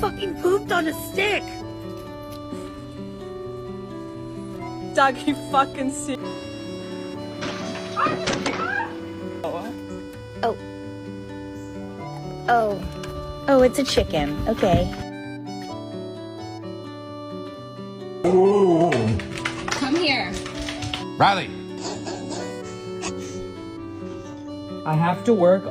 fucking pooped on a stick. Doggy fucking sick. Oh, it's a chicken. Okay. Come here. Riley. I have to work.